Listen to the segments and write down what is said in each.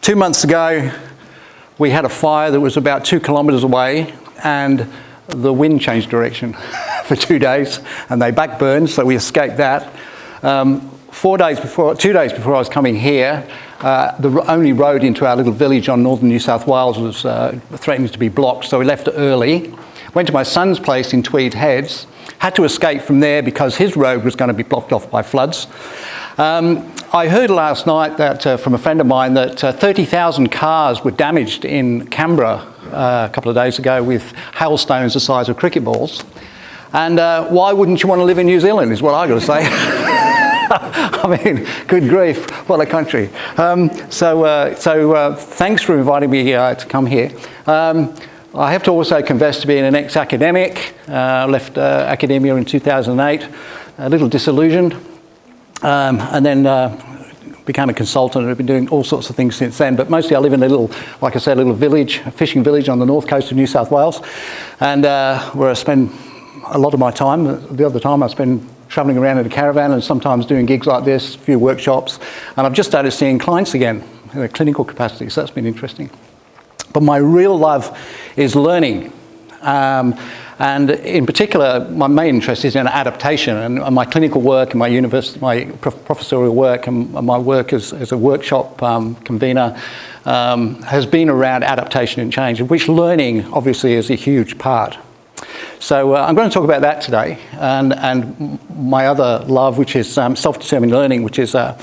2 months ago, we had a fire that was about 2 kilometres away, and the wind changed direction for 2 days, and they backburned, so we escaped that. 2 days before I was coming here, the only road into our little village on northern New South Wales was threatening to be blocked, so we left early. Went to my son's place in Tweed Heads, had to escape from there because his road was going to be blocked off by floods. I heard last night that from a friend of mine that 30,000 cars were damaged in Canberra a couple of days ago with hailstones the size of cricket balls. And why wouldn't you want to live in New Zealand is what I got to say. I mean, good grief, what a country. So thanks for inviting me to come here. I have to also confess to being an ex-academic. Left academia in 2008, a little disillusioned, and then became a consultant and have been doing all sorts of things since then. But mostly I live in a little, like I said, a little village, a fishing village on the north coast of New South Wales, and where I spend a lot of my time. The other time I spend travelling around in a caravan and sometimes doing gigs like this, a few workshops, and I've just started seeing clients again in a clinical capacity, so that's been interesting. But my real love is learning. And in particular, my main interest is in adaptation, and my clinical work and my professorial work and my work as a workshop convener has been around adaptation and change, of which learning obviously is a huge part. So I'm going to talk about that today, and my other love, which is self-determined learning, which is an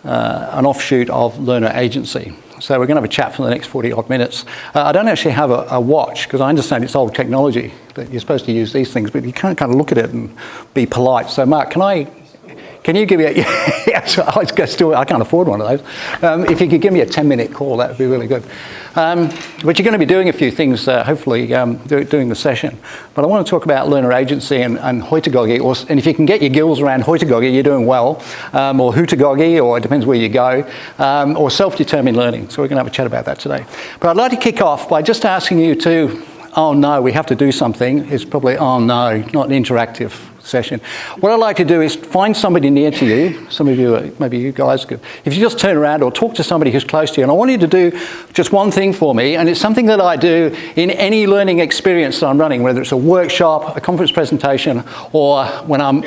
offshoot of learner agency. So we're going to have a chat for the next 40 odd minutes. I don't actually have a watch because I understand it's old technology that you're supposed to use these things, but you can't kind of look at it and be polite. So Mark, can you give me a, I can't afford one of those. If you could give me a 10-minute call, that would be really good. But you're going to be doing a few things, hopefully, doing the session. But I want to talk about learner agency and hoitagogy, and if you can get your gills around hoitagogy, you're doing well, or hutagogy, or it depends where you go, or self-determined learning. So we're going to have a chat about that today. But I'd like to kick off by just asking you to, oh no, we have to do something. It's probably, oh no, not an interactive session. What I'd like to do is find somebody near to you. Some of you, maybe you guys could, if you just turn around or talk to somebody who's close to you, and I want you to do just one thing for me, and it's something that I do in any learning experience that I'm running, whether it's a workshop, a conference presentation, or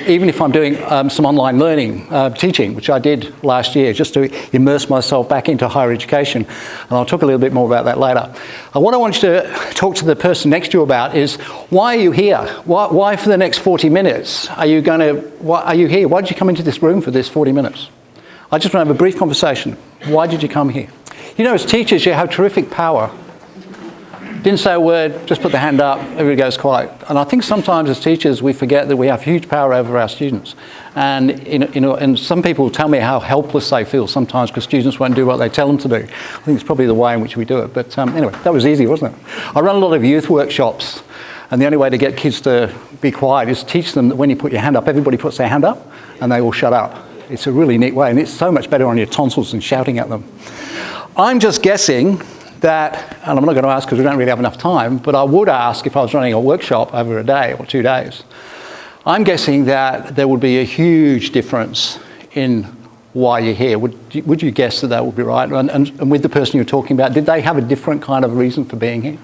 even if I'm doing some online learning, teaching, which I did last year, just to immerse myself back into higher education, and I'll talk a little bit more about that later. What I want you to talk to the person next to you about is, why are you here? Why for the next 40 minutes? Are you here? Why did you come into this room for this 40 minutes? I just want to have a brief conversation. Why did you come here? You know, as teachers, you have terrific power. Didn't say a word, just put the hand up, everybody goes quiet. And I think sometimes as teachers, we forget that we have huge power over our students. And and some people tell me how helpless they feel sometimes because students won't do what they tell them to do. I think it's probably the way in which we do it. But anyway, that was easy, wasn't it? I run a lot of youth workshops. And the only way to get kids to be quiet is teach them that when you put your hand up, everybody puts their hand up and they all shut up. It's a really neat way, and it's so much better on your tonsils than shouting at them. I'm just guessing that, and I'm not going to ask because we don't really have enough time, but I would ask if I was running a workshop over a day or 2 days. I'm guessing that there would be a huge difference in why you're here. Would you guess that would be right? And with the person you're talking about, did they have a different kind of reason for being here?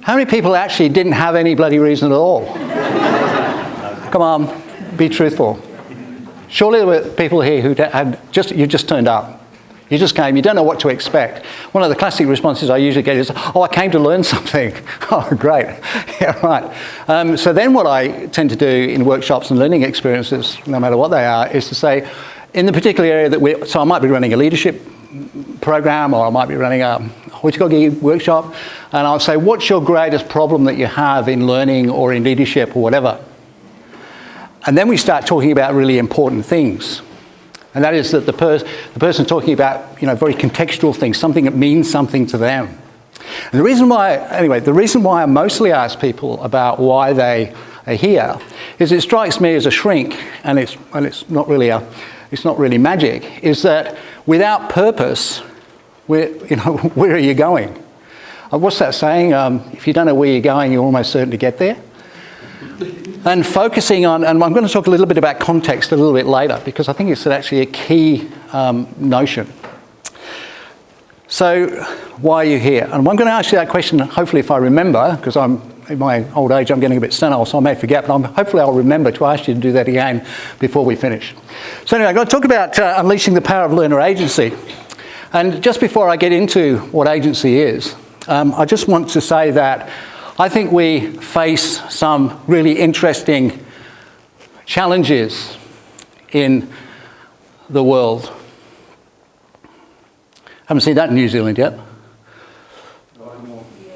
How many people actually didn't have any bloody reason at all? Come on, be truthful. Surely there were people here who you just turned up. You just came, you don't know what to expect. One of the classic responses I usually get is, oh, I came to learn something. Oh, great. Yeah, right. So then what I tend to do in workshops and learning experiences, no matter what they are, is to say, in the particular area that so I might be running a leadership program, or I might be running a hoitagogy workshop, and I'll say, what's your greatest problem that you have in learning or in leadership or whatever? And then we start talking about really important things. And that is that the person talking about, very contextual things, something that means something to them. And the reason why I mostly ask people about why they are here is it strikes me as a shrink, and it's not really magic, is that without purpose, where are you going? What's that saying? If you don't know where you're going, you're almost certain to get there. And focusing on, and I'm going to talk a little bit about context a little bit later, because I think it's actually a key notion. So why are you here? And I'm going to ask you that question, hopefully if I remember, because in my old age I'm getting a bit senile, so I may forget, but hopefully I'll remember to ask you to do that again before we finish. So anyway, I'm going to talk about unleashing the power of learner agency. And just before I get into what agency is, I just want to say that I think we face some really interesting challenges in the world. Haven't seen that in New Zealand yet.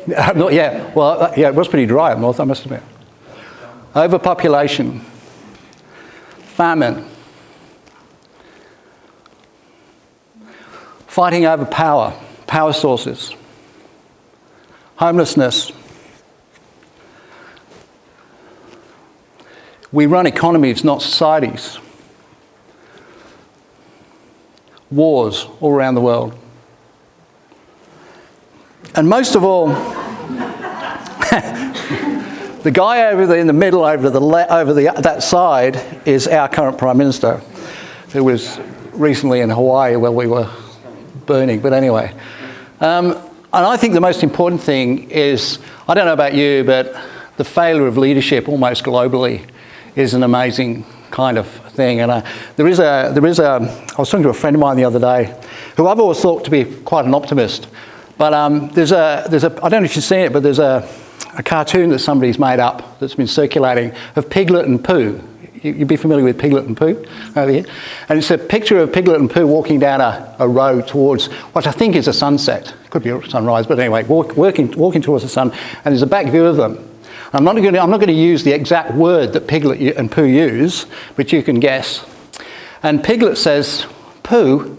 Not yet. Well, yeah, it was pretty dry up north, I must admit. Overpopulation, famine, fighting over power sources, homelessness. We run economies, not societies. Wars all around the world. And most of all, the guy over there in the middle, that side, is our current Prime Minister, who was recently in Hawaii where we were burning. But anyway, and I think the most important thing is, I don't know about you, but the failure of leadership almost globally is an amazing kind of thing. And I was talking to a friend of mine the other day, who I've always thought to be quite an optimist. But I don't know if you've seen it, but there's a cartoon that somebody's made up that's been circulating of Piglet and Pooh. You'd be familiar with Piglet and Pooh over here? And it's a picture of Piglet and Pooh walking down a road towards what I think is a sunset. Could be a sunrise, but anyway, walking towards the sun, and there's a back view of them. I'm not going to use the exact word that Piglet and Pooh use, but you can guess. And Piglet says, "Pooh,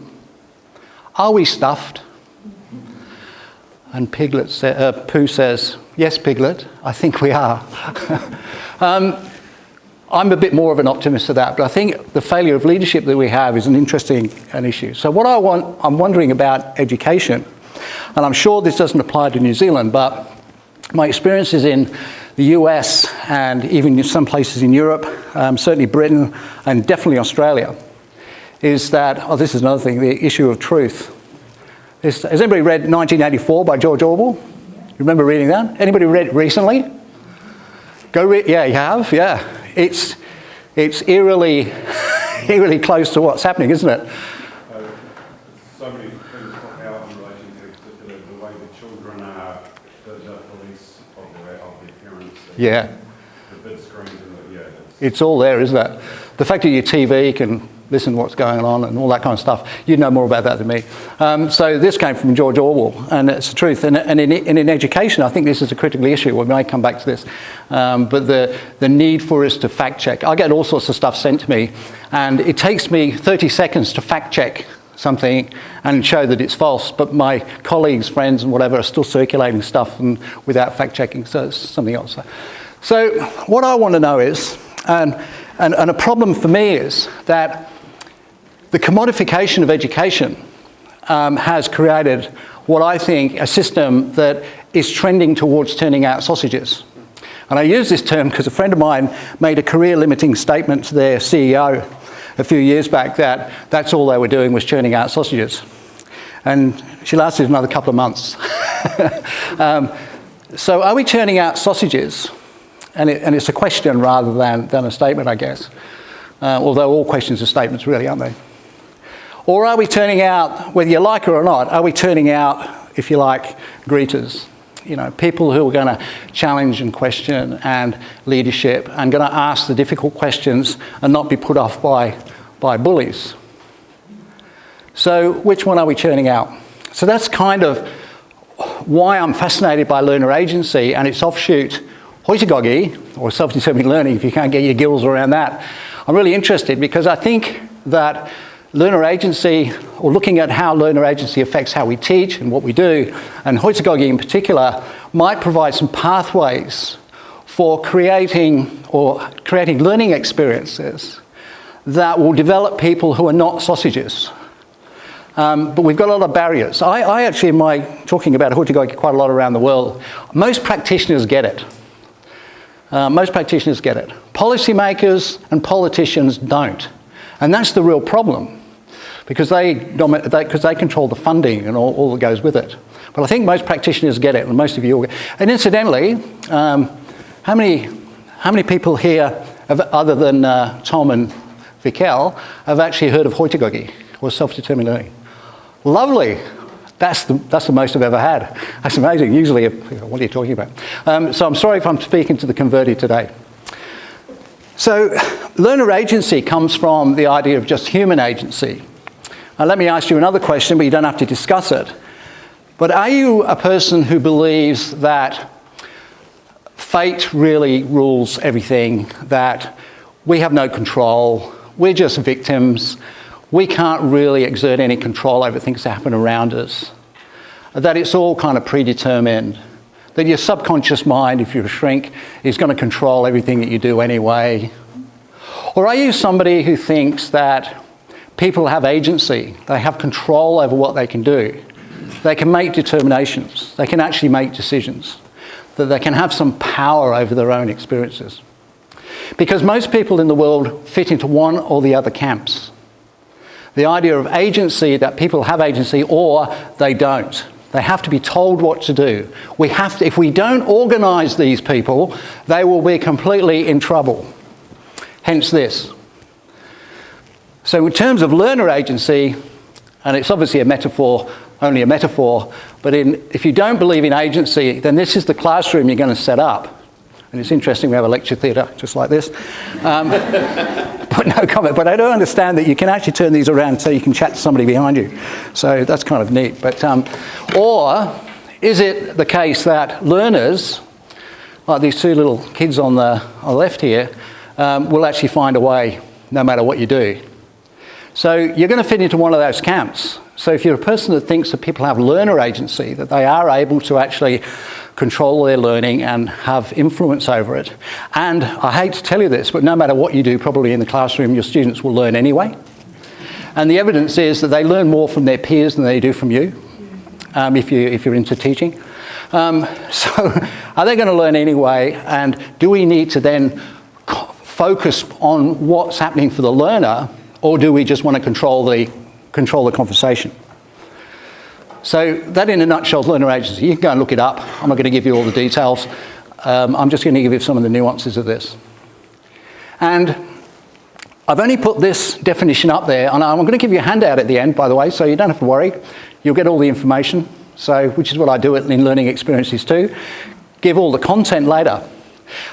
are we stuffed?" And Pooh says, "Yes, Piglet, I think we are." I'm a bit more of an optimist of that, but I think the failure of leadership that we have is an interesting issue. So I'm wondering about education, and I'm sure this doesn't apply to New Zealand, but my experiences in the US and even in some places in Europe, certainly Britain and definitely Australia, is that, this is another thing, the issue of truth. Has anybody read 1984 by George Orwell? You remember reading that? Anybody read it recently? Go read. Yeah, you have. Yeah, it's eerily close to what's happening, isn't it? So many things pop out in relation to particularly the way the children are, the police of their parents. Yeah. The big screens and it's all there, isn't it? The fact that your TV can listen to what's going on and all that kind of stuff. You know more about that than me. So this came from George Orwell, and it's the truth. And in education, I think this is a critical issue. We may come back to this. But the need for us to fact check. I get all sorts of stuff sent to me, and it takes me 30 seconds to fact check something and show that it's false. But my colleagues, friends, and whatever are still circulating stuff and without fact checking. So it's something else. So what I want to know is, and a problem for me is that the commodification of education has created what I think a system that is trending towards turning out sausages. And I use this term because a friend of mine made a career-limiting statement to their CEO a few years back that that's all they were doing was churning out sausages. And she lasted another couple of months. So are we churning out sausages? And it's a question rather than a statement, I guess. Although all questions are statements, really, aren't they? Or are we turning out, whether you like it or not, are we turning out, if you like, greeters? You know, people who are going to challenge and question and leadership and going to ask the difficult questions and not be put off by bullies. So which one are we churning out? So that's kind of why I'm fascinated by learner agency and its offshoot, hoitagogi, or self-determining learning, if you can't get your gills around that. I'm really interested because I think that learner agency, or looking at how learner agency affects how we teach and what we do, and hoitagogi in particular, might provide some pathways for creating learning experiences that will develop people who are not sausages. But we've got a lot of barriers. I actually, in my talking about hoitagogi quite a lot around the world, most practitioners get it. Policymakers and politicians don't. And that's the real problem. because they control the funding and all that goes with it. But I think most practitioners get it, and most of you will get it. And incidentally, how many people here, other than Tom and Vikel, have actually heard of hoitagogy, or self-determined learning? Lovely. That's the most I've ever had. That's amazing. Usually, what are you talking about? So I'm sorry if I'm speaking to the converted today. So learner agency comes from the idea of just human agency. Now let me ask you another question, but you don't have to discuss it. But are you a person who believes that fate really rules everything, that we have no control, we're just victims, we can't really exert any control over things that happen around us, that it's all kind of predetermined, that your subconscious mind, if you're a shrink, is going to control everything that you do anyway? Or are you somebody who thinks that people have agency, they have control over what they can do, they can make determinations, they can actually make decisions, that they can have some power over their own experiences? Because most people in the world fit into one or the other camps. The idea of agency, that people have agency or they don't. They have to be told what to do. If we don't organise these people, they will be completely in trouble. Hence this. So in terms of learner agency, and it's obviously a metaphor, only a metaphor, but if you don't believe in agency, then this is the classroom you're going to set up. And it's interesting, we have a lecture theatre just like this. But no comment. But I don't understand that you can actually turn these around so you can chat to somebody behind you. So that's kind of neat. But or is it the case that learners, like these two little kids on the left here, will actually find a way no matter what you do? So you're going to fit into one of those camps. So if you're a person that thinks that people have learner agency, that they are able to actually control their learning and have influence over it, and I hate to tell you this, but no matter what you do, probably in the classroom, your students will learn anyway. And the evidence is that they learn more from their peers than they do from you, if you're into teaching. So are they going to learn anyway? And do we need to then focus on what's happening for the learner, or do we just want to control the conversation? So that in a nutshell is learner agency. You can go and look it up. I'm not going to give you all the details. I'm just going to give you some of the nuances of this. And I've only put this definition up there, and I'm going to give you a handout at the end, by the way, so you don't have to worry. You'll get all the information, which is what I do in learning experiences too. Give all the content later.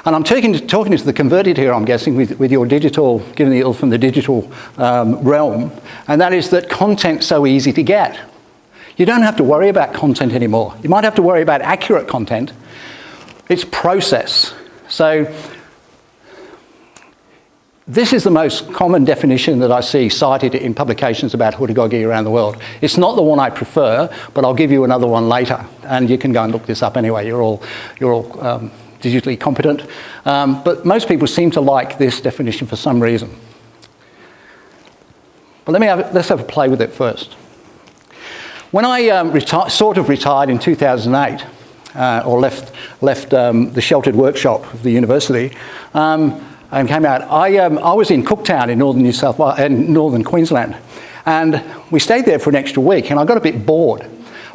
And I'm talking to the converted here, I'm guessing, with your digital, given you from the digital realm, and that is that content's so easy to get. You don't have to worry about content anymore. You might have to worry about accurate content. It's process. So this is the most common definition that I see cited in publications about pedagogy around the world. It's not the one I prefer, but I'll give you another one later, and you can go and look this up anyway. You're all digitally competent. But most people seem to like this definition for some reason. But let's have a play with it first. When I retired in 2008, or left the sheltered workshop of the university, and came out, I was in Cooktown in northern Queensland, and we stayed there for an extra week, and I got a bit bored.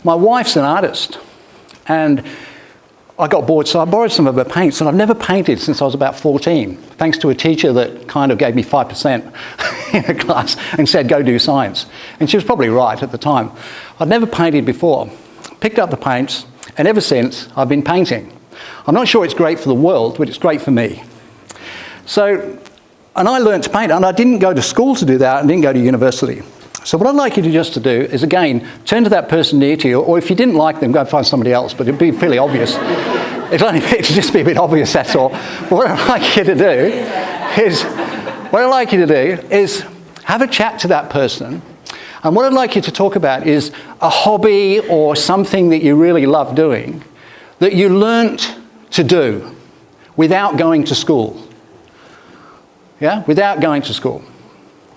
My wife's an artist, and I got bored, so I borrowed some of her paints, and I've never painted since I was about 14, thanks to a teacher that kind of gave me 5% in a class and said, go do science. And she was probably right at the time. I'd never painted before. Picked up the paints, and ever since, I've been painting. I'm not sure it's great for the world, but it's great for me. So, and I learned to paint, and I didn't go to school to do that, and didn't go to university. So what I'd like you to just to do is, again, turn to that person near to you, or if you didn't like them, go and find somebody else, but it'd be fairly obvious. It'll just be a bit obvious, that's all. But what I'd like you to do is have a chat to that person, and what I'd like you to talk about is a hobby or something that you really love doing that you learnt to do without going to school. Yeah, without going to school.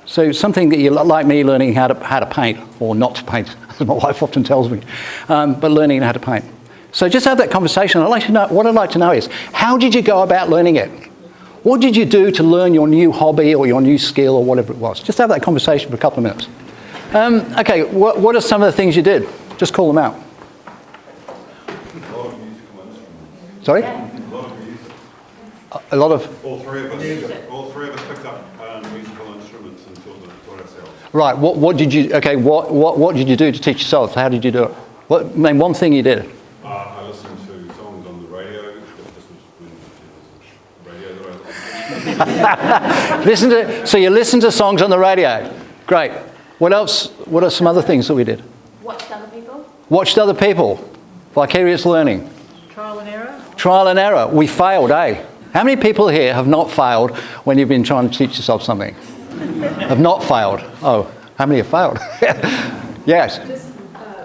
So something that you like me learning how to paint, or not to paint, as my wife often tells me, but learning how to paint. So just have that conversation. What I'd like to know is, how did you go about learning it? What did you do to learn your new hobby or your new skill or whatever it was? Just have that conversation for a couple of minutes. Okay, what are some of the things you did? Just call them out. A lot of musical instruments. Sorry? A lot of music. A lot of... All three of us picked up musical instruments and taught ourselves. Right, what did you... Okay, what did you do to teach yourself? How did you do it? Name one thing you did. I listened to songs on the radio. This was when it was radio that I listened to. So you listen to songs on the radio. Great. What else? What are some other things that we did? Watched other people. Watched other people. Vicarious learning. Trial and error. Trial and error. We failed, eh? How many people here have not failed when you've been trying to teach yourself something? Have not failed? Oh, how many have failed? Yes. Just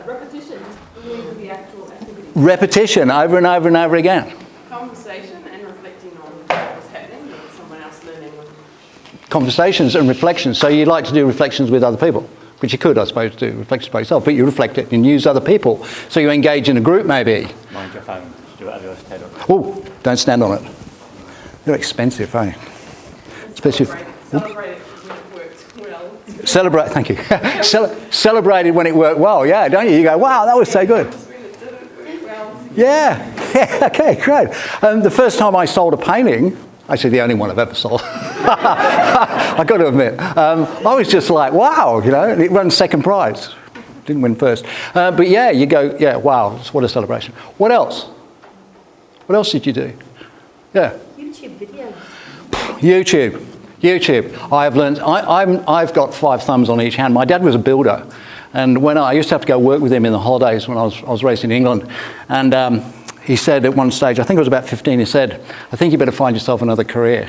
repetition, just doing the actual activity. Repetition over and over and over again. Conversation and reflecting on what was happening with someone else learning. Conversations and reflections. So you like to do reflections with other people, which you could, I suppose, do reflections by yourself, but you reflect it and use other people. So you engage in a group, maybe. Mind your phone. Do it out of your head. Oh, don't stand on it. They're expensive, eh? Especially Celebrate it when it works well. celebrate. Thank you. Celebrated when it worked well. Yeah, don't you? You go, wow, that was so good. When it didn't work well. Yeah. Okay, great. The first time I sold a painting, actually the only one I've ever sold, I got to admit, I was just like, wow, you know, it won second prize. Didn't win first. But yeah, you go, yeah, wow, what a celebration. What else? What else did you do? Yeah. YouTube videos. YouTube. I've learned. I've got 5 thumbs on each hand. My dad was a builder, and when I used to have to go work with him in the holidays when I was raised in England, and he said at one stage, I think it was about 15, he said, "I think you better find yourself another career."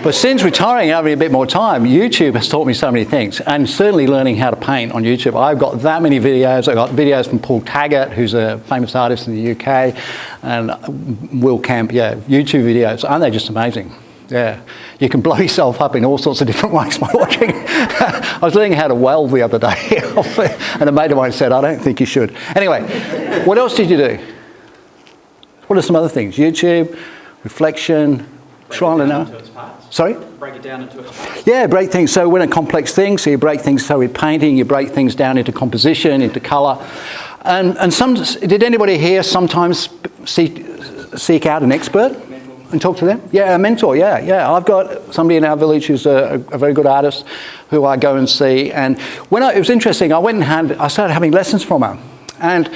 But since retiring and having a bit more time, YouTube has taught me so many things, and certainly learning how to paint on YouTube. I've got that many videos. I've got videos from Paul Taggart, who's a famous artist in the UK, and Will Camp, YouTube videos. Aren't they just amazing? Yeah. You can blow yourself up in all sorts of different ways by watching. I was learning how to weld the other day, and a mate of mine said, "I don't think you should." Anyway, what else did you do? What are some other things? YouTube, reflection, trial and error. Sorry? Break it down into its parts. Yeah, break things. So when a complex thing, so you break things, so with painting, you break things down into composition, into colour. And some, did anybody here sometimes seek out an expert and talk to them? Yeah, a mentor, yeah. I've got somebody in our village who's a very good artist who I go and see. And it was interesting, I started having lessons from her. And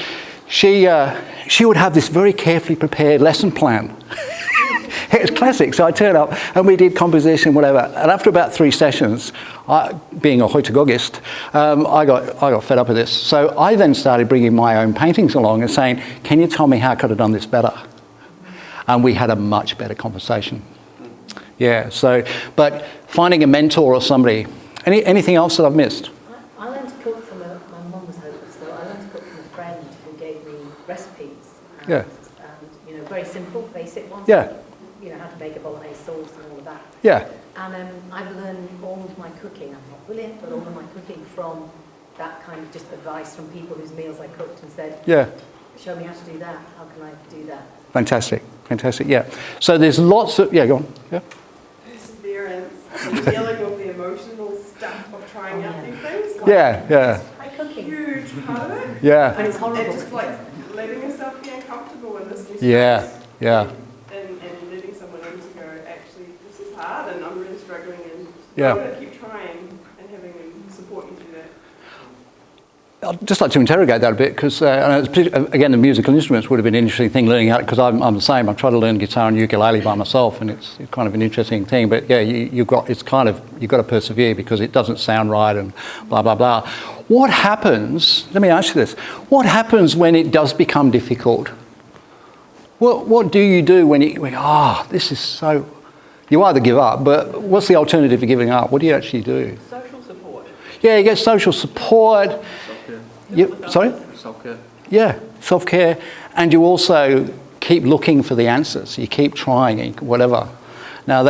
she would have this very carefully prepared lesson plan. It was classic. So I turned up and we did composition, whatever. And after about 3 sessions, being a hoitagogist, I got fed up with this. So I then started bringing my own paintings along and saying, "Can you tell me how I could have done this better?" And we had a much better conversation. Yeah. So, but finding a mentor or somebody. Anything else that I've missed? I learned to cook from my mum was hopeless, so I learned to cook from a friend who gave me recipes. And, very simple, basic ones. Yeah. How to make a bolognese sauce and all of that. Yeah. And I've learned all of my cooking. I'm not brilliant, but all of my cooking from that kind of just advice from people whose meals I cooked and said, Yeah. "Show me how to do that. How can I do that?" Fantastic. Yeah. So there's lots of, go on. Yeah. Perseverance and dealing with the emotional stuff of trying out new things. Yeah. My cooking. Huge part of it. Yeah. And it's horrible. And just like letting yourself be uncomfortable in this new space. Yeah. And letting someone else go, actually, this is hard and I'm really struggling and Yeah. I'm going to keep trying and having them support you through that. I'd just like to interrogate that a bit because, again, the musical instruments would have been an interesting thing learning out because I'm the same. I try to learn guitar and ukulele by myself, and it's kind of an interesting thing. But yeah, you've got to persevere because it doesn't sound right and blah blah blah. What happens? Let me ask you this: what happens when it does become difficult? What do you do when this is so? You either give up, but what's the alternative to giving up? What do you actually do? Social support. Yeah, you get social support. Sorry? Self-care. Yeah, self-care. And you also keep looking for the answers. You keep trying, whatever. Now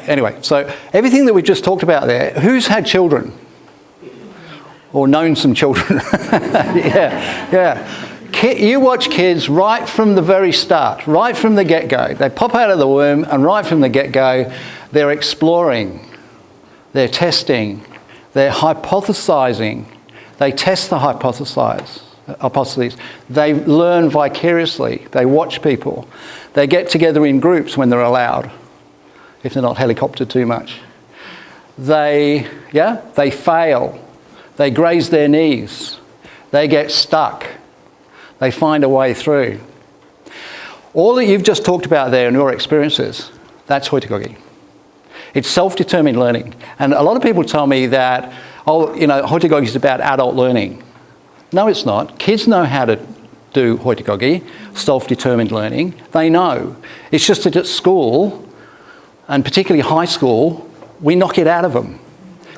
anyway, so everything that we've just talked about there, who's had children? Or known some children? Yeah. You watch kids right from the very start, right from the get-go. They pop out of the womb and right from the get-go, they're exploring, they're testing, They're hypothesizing. They test the hypotheses. They learn vicariously. They watch people. They get together in groups when they're allowed, if they're not helicoptered too much. They fail. They graze their knees. They get stuck. They find a way through. All that you've just talked about there in your experiences, that's hoitagogy. It's self-determined learning. And a lot of people tell me that, hoitagogy is about adult learning. No, it's not. Kids know how to do hoitagogy, self-determined learning. They know. It's just that at school, and particularly high school, we knock it out of them.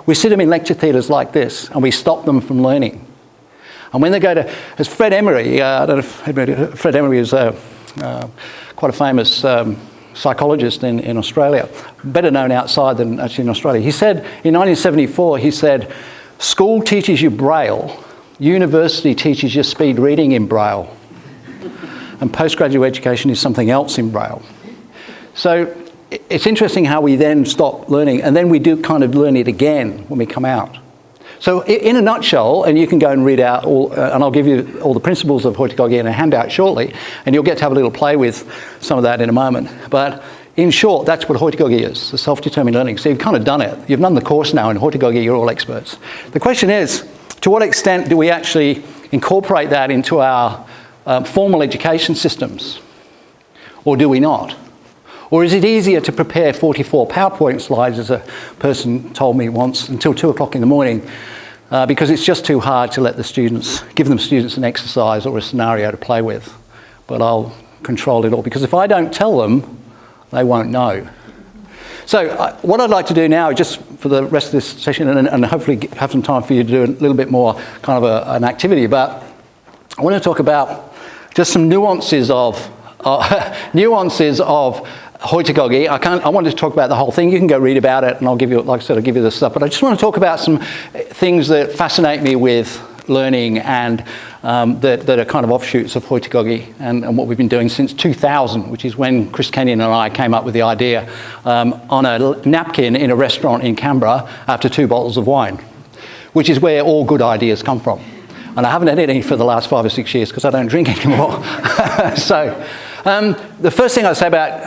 We sit them in lecture theatres like this, and we stop them from learning. And when they go to, as Fred Emery, I don't know if Fred Emery is quite a famous psychologist in Australia, better known outside than actually in Australia. He said, in 1974, he said, school teaches you Braille, university teaches you speed reading in Braille, and postgraduate education is something else in Braille. So it's interesting how we then stop learning, and then we do kind of learn it again when we come out. So in a nutshell, and you can go and read out all, and I'll give you all the principles of hoitagogy in a handout shortly, and you'll get to have a little play with some of that in a moment. But in short, that's what hoitagogy is, the self-determined learning. So you've kind of done it. You've done the course now in hoitagogy, you're all experts. The question is, to what extent do we actually incorporate that into our formal education systems? Or do we not? Or is it easier to prepare 44 PowerPoint slides, as a person told me once, until 2 o'clock in the morning, because it's just too hard to let the students, give them students an exercise or a scenario to play with. But I'll control it all, because if I don't tell them, they won't know. So what I'd like to do now, just for the rest of this session, and hopefully have some time for you to do a little bit more kind of an activity, but I want to talk about just some nuances of hoitagogy. I wanted to talk about the whole thing. You can go read about it, and I'll give you, like I said, I'll give you the stuff. But I just want to talk about some things that fascinate me with learning and that are kind of offshoots of hoitagogy and what we've been doing since 2000, which is when Chris Kenyon and I came up with the idea on a napkin in a restaurant in Canberra after 2 bottles of wine, which is where all good ideas come from. And I haven't had any for the last 5 or 6 years because I don't drink anymore. So. The first thing I'd say about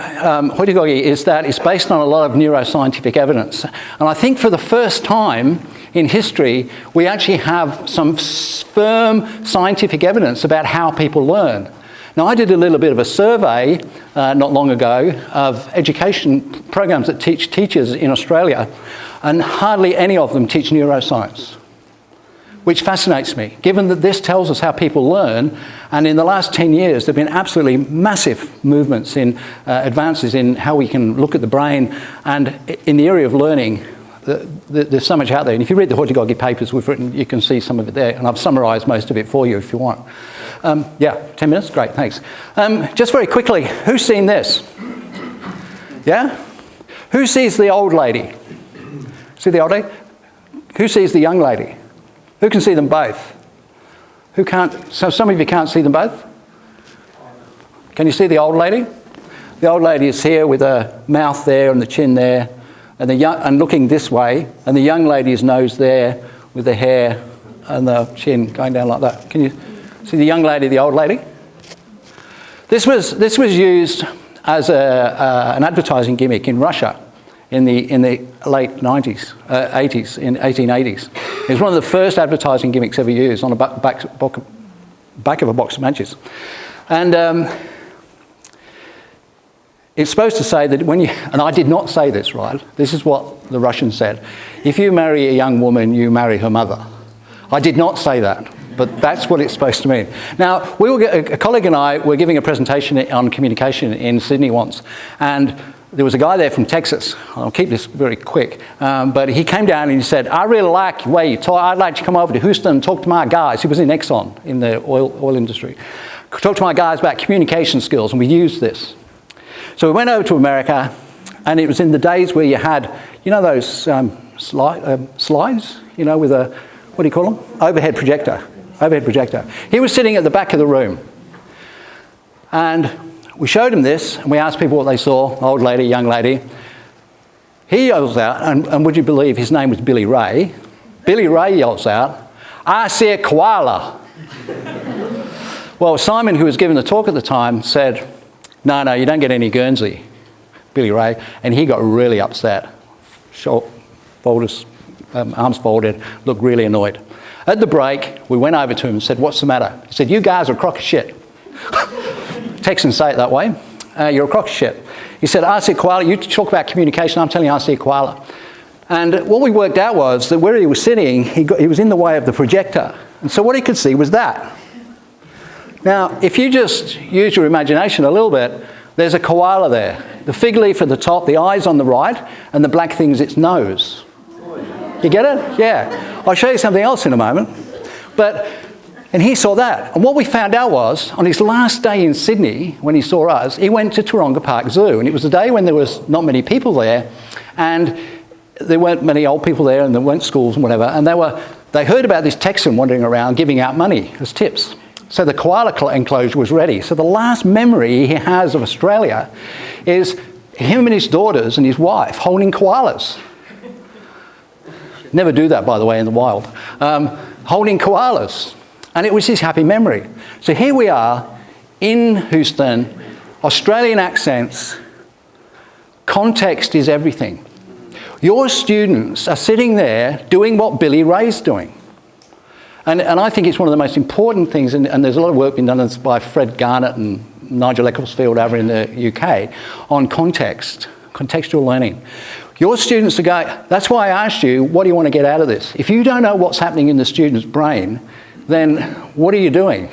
hoitagogy is that it's based on a lot of neuroscientific evidence. And I think for the first time in history, we actually have some firm scientific evidence about how people learn. Now, I did a little bit of a survey not long ago of education programs that teach teachers in Australia, and hardly any of them teach neuroscience, which fascinates me, given that this tells us how people learn. And in the last 10 years, there have been absolutely massive movements in advances in how we can look at the brain. And in the area of learning, there's so much out there. And if you read the hoitagogy papers we've written, you can see some of it there. And I've summarised most of it for you if you want. 10 minutes? Great, thanks. Just very quickly, who's seen this? Yeah? Who sees the old lady? See the old lady? Who sees the young lady? Who can see them both? Who can't? So some of you can't see them both? Can you see the old lady? The old lady is here with her mouth there and the chin there, and looking this way, and the young lady's nose there with the hair and the chin going down like that. Can you see the young lady, the old lady? This was used as an advertising gimmick in Russia in the late 80s, in 1880s. It was one of the first advertising gimmicks ever used on the back of a box of matches. And it's supposed to say that when you, and I did not say this, right? This is what the Russians said. If you marry a young woman, you marry her mother. I did not say that, but that's what it's supposed to mean. Now, a colleague and I were giving a presentation on communication in Sydney once, and there was a guy there from Texas. I'll keep this very quick. But he came down and he said, I really like the way you talk. I'd like to come over to Houston and talk to my guys. He was in Exxon, in the oil industry. Talk to my guys about communication skills, and we used this. So we went over to America, and it was in the days where you had, you know those slides, you know, with a, what do you call them? Overhead projector. He was sitting at the back of the room. And we showed him this, and we asked people what they saw, old lady, young lady. He yells out, and would you believe his name was Billy Ray, Billy Ray yells out, "I see a koala." Well, Simon, who was giving the talk at the time, said, no, you don't get any Guernsey, Billy Ray. And he got really upset. Arms folded, looked really annoyed. At the break, we went over to him and said, "What's the matter?" He said, "You guys are a crock of shit." Texans say it that way. You're a crock of shit. He said, "I see a koala. You talk about communication. I'm telling you I see a koala." And what we worked out was that where he was sitting, he was in the way of the projector. And so what he could see was that. Now, if you just use your imagination a little bit, there's a koala there. The fig leaf at the top, the eyes on the right, and the black thing is its nose. You get it? Yeah. I'll show you something else in a moment. And he saw that. And what we found out was, on his last day in Sydney, when he saw us, he went to Taronga Park Zoo. And it was a day when there was not many people there, and there weren't many old people there, and there weren't schools and whatever. And they heard about this Texan wandering around giving out money as tips. So the koala enclosure was ready. So the last memory he has of Australia is him and his daughters and his wife holding koalas. Never do that, by the way, in the wild. Holding koalas. And it was his happy memory. So here we are in Houston, Australian accents. Context is everything. Your students are sitting there doing what Billy Ray's doing. And I think it's one of the most important things, and there's a lot of work being done by Fred Garnett and Nigel Ecclesfield over in the UK on context, contextual learning. Your students are going, that's why I asked you, what do you want to get out of this? If you don't know what's happening in the student's brain, then what are you doing?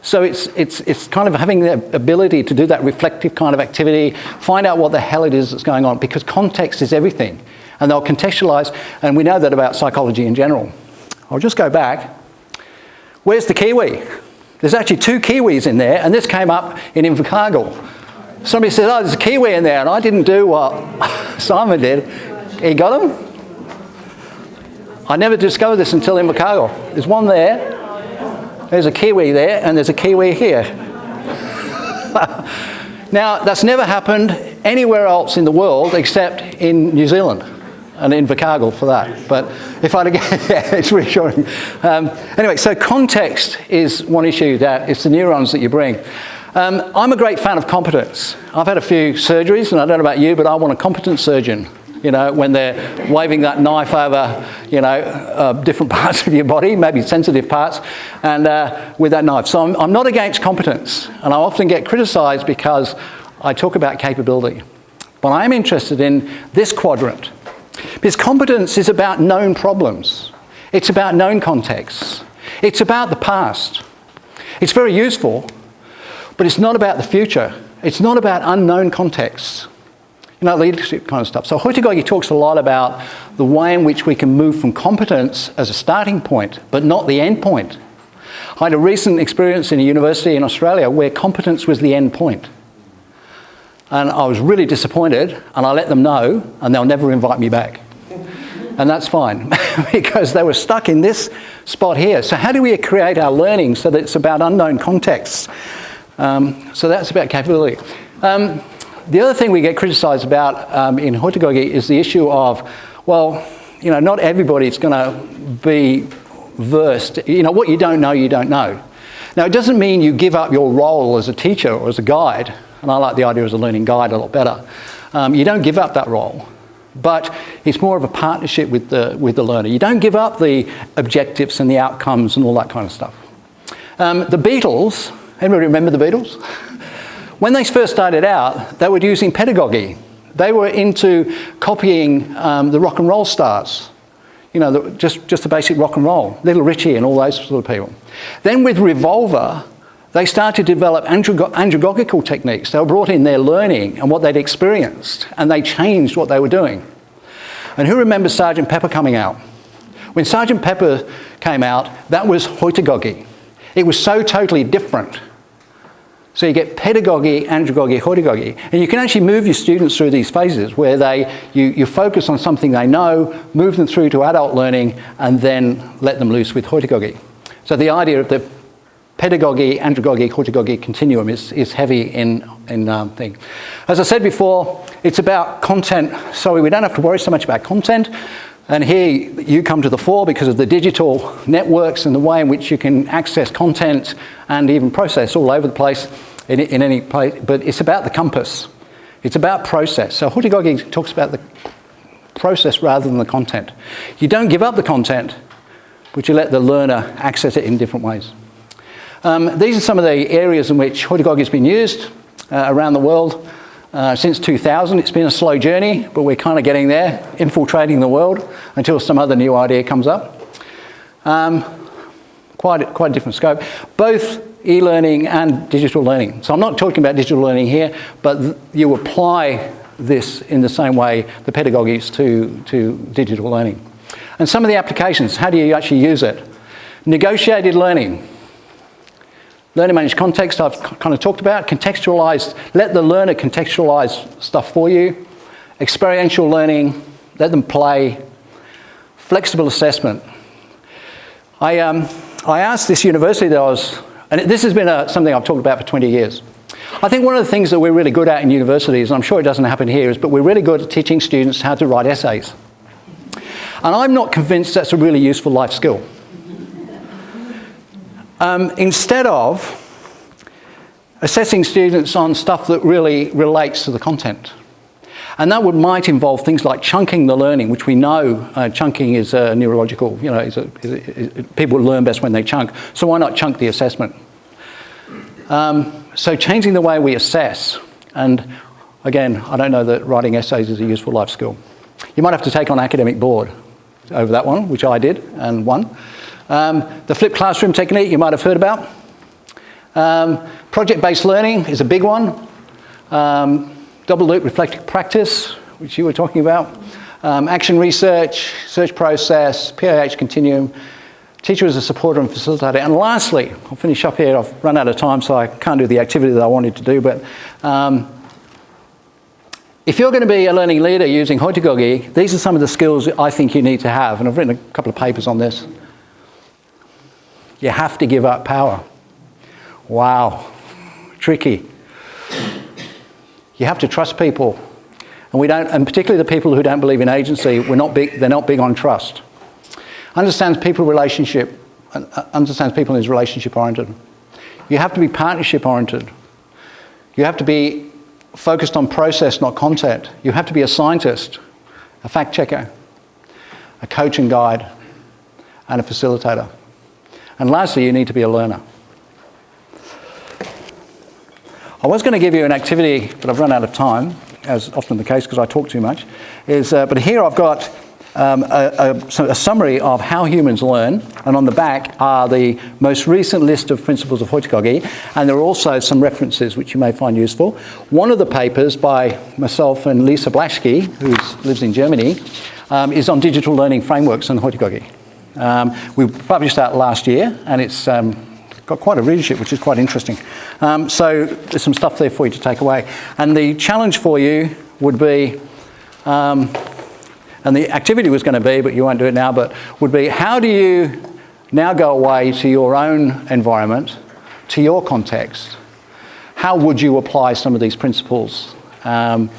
So it's kind of having the ability to do that reflective kind of activity, find out what the hell it is that's going on, because context is everything. And they'll contextualise, and we know that about psychology in general. I'll just go back. Where's the Kiwi? There's actually 2 Kiwis in there, and this came up in Invercargill. Somebody said, "Oh, there's a Kiwi in there," and I didn't do what Simon did. He got them. I never discovered this until Invercargill. There's one there, there's a Kiwi there, and there's a Kiwi here. Now, that's never happened anywhere else in the world except in New Zealand. And Invercargill for that. But if I'd again, yeah, it's reassuring. Anyway, so context is one issue, that it's the neurons that you bring. I'm a great fan of competence. I've had a few surgeries, and I don't know about you, but I want a competent surgeon. You know, when they're waving that knife over, different parts of your body, maybe sensitive parts, and with that knife. So I'm not against competence, and I often get criticised because I talk about capability. But I am interested in this quadrant. Because competence is about known problems. It's about known contexts. It's about the past. It's very useful, but it's not about the future. It's not about unknown contexts. Leadership kind of stuff. So Hoitogogi talks a lot about the way in which we can move from competence as a starting point, but not the end point. I had a recent experience in a university in Australia where competence was the end point. And I was really disappointed, and I let them know, and they'll never invite me back. And that's fine, because they were stuck in this spot here. So how do we create our learning so that it's about unknown contexts? So that's about capability. The other thing we get criticised about in Hoitogogi is the issue of, not everybody's going to be versed. What you don't know, you don't know. Now, it doesn't mean you give up your role as a teacher or as a guide. And I like the idea as a learning guide a lot better. You don't give up that role, but it's more of a partnership with the learner. You don't give up the objectives and the outcomes and all that kind of stuff. The Beatles, anybody remember the Beatles? When they first started out, they were using pedagogy. They were into copying the rock and roll stars. Just the basic rock and roll. Little Richie and all those sort of people. Then with Revolver, they started to develop andragogical techniques. They brought in their learning and what they'd experienced, and they changed what they were doing. And who remembers Sgt. Pepper coming out? When Sgt. Pepper came out, that was Hoitogogi. It was so totally different. So you get pedagogy, andragogy, Hoitogogi, and you can actually move your students through these phases where you focus on something they know, move them through to adult learning, and then let them loose with Hoitogogi. So the idea of the pedagogy, andragogy, Hoitogogi continuum is heavy in thing. As I said before, it's about content. Sorry, we don't have to worry so much about content. And here you come to the fore because of the digital networks and the way in which you can access content and even process all over the place in any place. But it's about the compass. It's about process. So Hoitogogi talks about the process rather than the content. You don't give up the content, but you let the learner access it in different ways. These are some of the areas in which Hoitogogi has been used around the world. Since 2000, it's been a slow journey, but we're kind of getting there, infiltrating the world until some other new idea comes up. Quite a different scope, both e-learning and digital learning. So I'm not talking about digital learning here, but you apply this in the same way, the pedagogies to digital learning. And some of the applications, how do you actually use it? Negotiated learning. Learning managed context, I've kind of talked about. Contextualized, let the learner contextualize stuff for you. Experiential learning, let them play. Flexible assessment. I asked this university that I was, and this has been something I've talked about for 20 years. I think one of the things that we're really good at in universities, and I'm sure it doesn't happen here, is but we're really good at teaching students how to write essays. And I'm not convinced that's a really useful life skill. Instead of assessing students on stuff that really relates to the content. And that might involve things like chunking the learning, which we know chunking is a neurological, people learn best when they chunk. So why not chunk the assessment? So changing the way we assess. And again, I don't know that writing essays is a useful life skill. You might have to take on academic board over that one, which I did and won. The flipped classroom technique you might have heard about. Project-based learning is a big one. Double loop reflective practice, which you were talking about. Action research, search process, PIH continuum. Teacher as a supporter and facilitator. And lastly, I'll finish up here. I've run out of time, so I can't do the activity that I wanted to do. But if you're going to be a learning leader using Hoitogogi, these are some of the skills I think you need to have. And I've written a couple of papers on this. You have to give up power. Wow, tricky. You have to trust people, and we don't. And particularly the people who don't believe in agency, they're not big on trust. Understands people relationship, understands people is relationship oriented. You have to be partnership oriented. You have to be focused on process, not content. You have to be a scientist, a fact checker, a coach and guide, and a facilitator. And lastly, you need to be a learner. I was going to give you an activity, but I've run out of time, as often the case because I talk too much. But here I've got a summary of how humans learn, and on the back are the most recent list of principles of Hoitogogi, and there are also some references which you may find useful. One of the papers by myself and Lisa Blaschke, who lives in Germany, is on digital learning frameworks and Hoitogogi. We published that last year, and it's got quite a readership, which is quite interesting. So there's some stuff there for you to take away. And the challenge for you would be, and the activity was going to be, but you won't do it now, but would be, how do you now go away to your own environment, to your context? How would you apply some of these principles of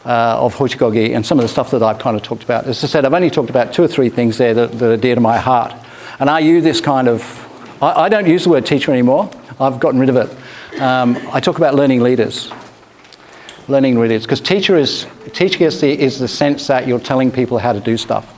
Hoitogogi and some of the stuff that I've kind of talked about? As I said, I've only talked about 2 or 3 things there that are dear to my heart. And are you this kind of, I don't use the word teacher anymore. I've gotten rid of it. I talk about learning leaders. Learning leaders, because teaching is the sense that you're telling people how to do stuff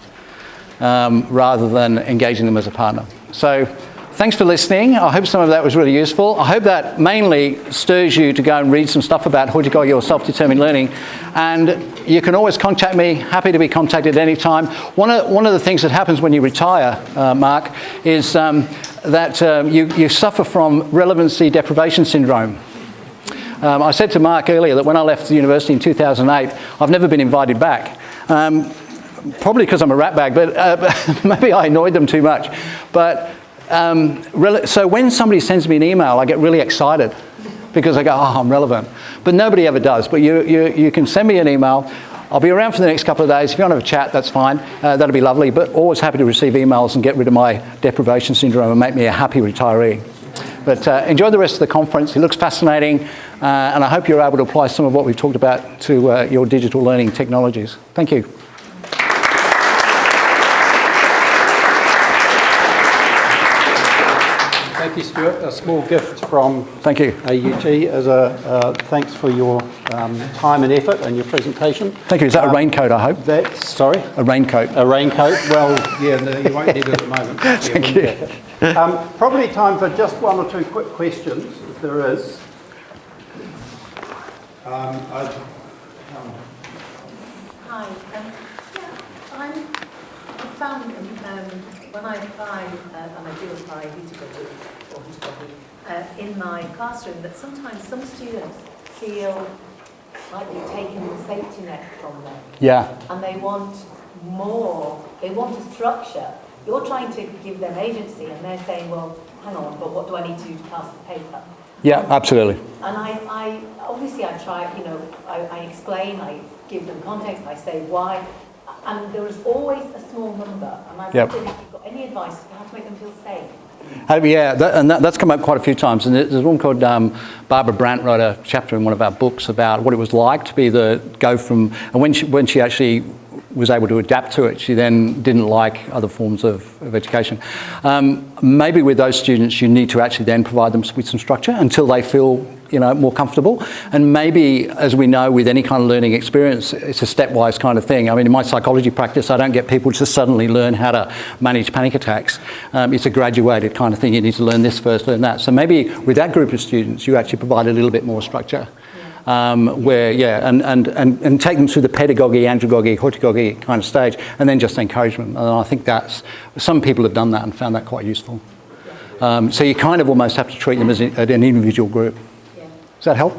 rather than engaging them as a partner. So thanks for listening. I hope some of that was really useful. I hope that mainly stirs you to go and read some stuff about Hoitogogi or self-determined learning. And you can always contact me. Happy to be contacted at any time. One of the things that happens when you retire, Mark, is that you suffer from relevancy deprivation syndrome. I said to Mark earlier that when I left the university in 2008, I've never been invited back. Probably because I'm a ratbag, but maybe I annoyed them too much. But so when somebody sends me an email, I get really excited because I go, oh, I'm relevant. But nobody ever does. But you can send me an email. I'll be around for the next couple of days. If you want to have a chat, that's fine. That'll be lovely. But always happy to receive emails and get rid of my deprivation syndrome and make me a happy retiree. But enjoy the rest of the conference. It looks fascinating. And I hope you're able to apply some of what we've talked about to your digital learning technologies. Thank you. Thank you, Stuart. A small gift from Thank you. AUT as a thanks for your time and effort and your presentation. Thank you. Is that a raincoat, I hope? Sorry? A raincoat. A raincoat. Well, yeah, no, you won't need it at the moment. Thank you. Probably time for just one or two quick questions, if there is. Hi. I found when I apply, and I do apply pedagogy or pedagogy in my classroom, that sometimes some students feel like they've taken the safety net from them. Yeah. And they want more, they want a structure. You're trying to give them agency and they're saying, well, hang on, but what do I need to do to pass the paper? Yeah, absolutely. And I obviously I try, you know, I explain, I give them context, I say why, and there is always a small number, and I wonder if you've got any advice on how to make them feel safe. Yeah, that's come up quite a few times. And there's one called Barbara Brandt wrote a chapter in one of our books about what it was like to be go from, and when she actually was able to adapt to it, she then didn't like other forms of education. Maybe with those students, you need to actually then provide them with some structure until they feel, you know, more comfortable. And maybe, as we know, with any kind of learning experience, it's a stepwise kind of thing. I mean, in my psychology practice, I don't get people to suddenly learn how to manage panic attacks. It's a graduated kind of thing. You need to learn this first, learn that. So maybe with that group of students, you actually provide a little bit more structure. And take them through the pedagogy, andragogy, hortagogy kind of stage, and then just encouragement. And I think some people have done that and found that quite useful. So you kind of almost have to treat them as an individual group. Yeah. Does that help?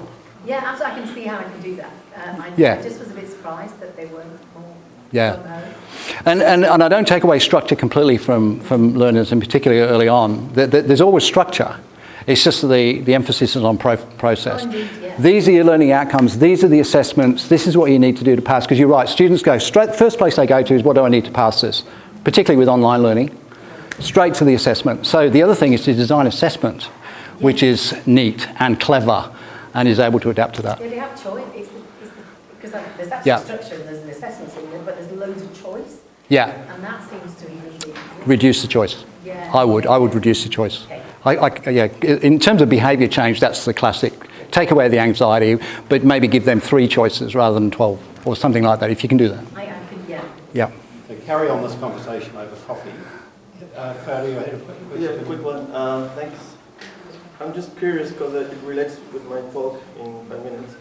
Yeah, absolutely. I can see how I can do that. I just was a bit surprised that they weren't more. Yeah. And I don't take away structure completely from learners, and particularly early on. There's always structure. It's just the emphasis is on process. Oh, indeed, yeah. These are your learning outcomes. These are the assessments. This is what you need to do to pass. Because you're right, students go straight, first place they go to is, what do I need to pass this? Particularly with online learning. Straight to the assessment. So the other thing is to design assessment, which is neat and clever and is able to adapt to that. Yeah, they have choice. Because there's actually structure and there's an assessment in there, but there's loads of choice. Yeah. And that seems to really reduce the choice. Yeah. I would reduce the choice. Okay. In terms of behaviour change, that's the classic. Take away the anxiety, but maybe give them 3 choices rather than 12 or something like that, if you can do that. I can, yeah. Yeah. So carry on this conversation over coffee. Claudio, I had a quick question. Yeah, a quick one. Thanks. I'm just curious because it relates with my talk in 5 minutes.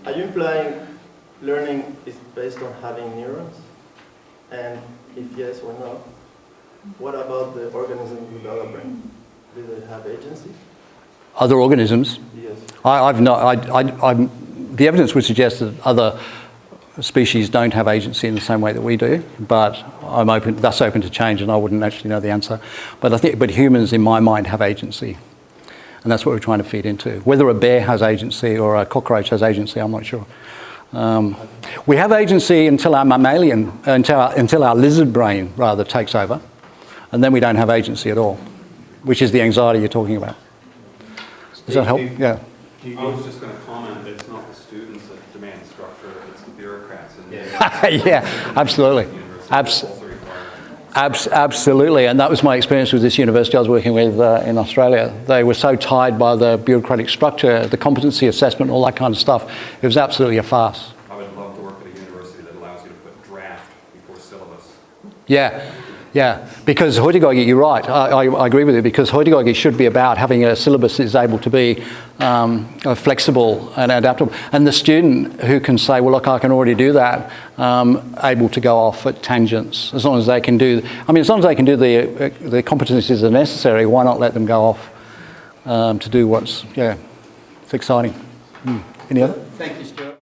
Are you implying learning is based on having neurons? And if yes or no, what about the organisms without a brain? Do they have agency? Other organisms? Yes. The evidence would suggest that other species don't have agency in the same way that we do, but that's open to change, and I wouldn't actually know the answer. But humans, in my mind, have agency, and that's what we're trying to feed into. Whether a bear has agency or a cockroach has agency, I'm not sure. We have agency until our until our lizard brain rather takes over, and then we don't have agency at all, which is the anxiety you're talking about. Does that help? Yeah. I was just going to comment that it's not the students that demand structure, it's the bureaucrats. And Yeah, absolutely. Absolutely, and that was my experience with this university I was working with in Australia. They were so tied by the bureaucratic structure, the competency assessment, all that kind of stuff. It was absolutely a farce. I would love to work at a university that allows you to put draft before syllabus. Yeah, because hoitagogy, you're right, I agree with you, because hoitagogy should be about having a syllabus that is able to be flexible and adaptable. And the student who can say, well, look, I can already do that, able to go off at tangents, as long as they can do, as long as they can do the competencies that are necessary, why not let them go off to do it's exciting. Any other? Thank you, Stuart.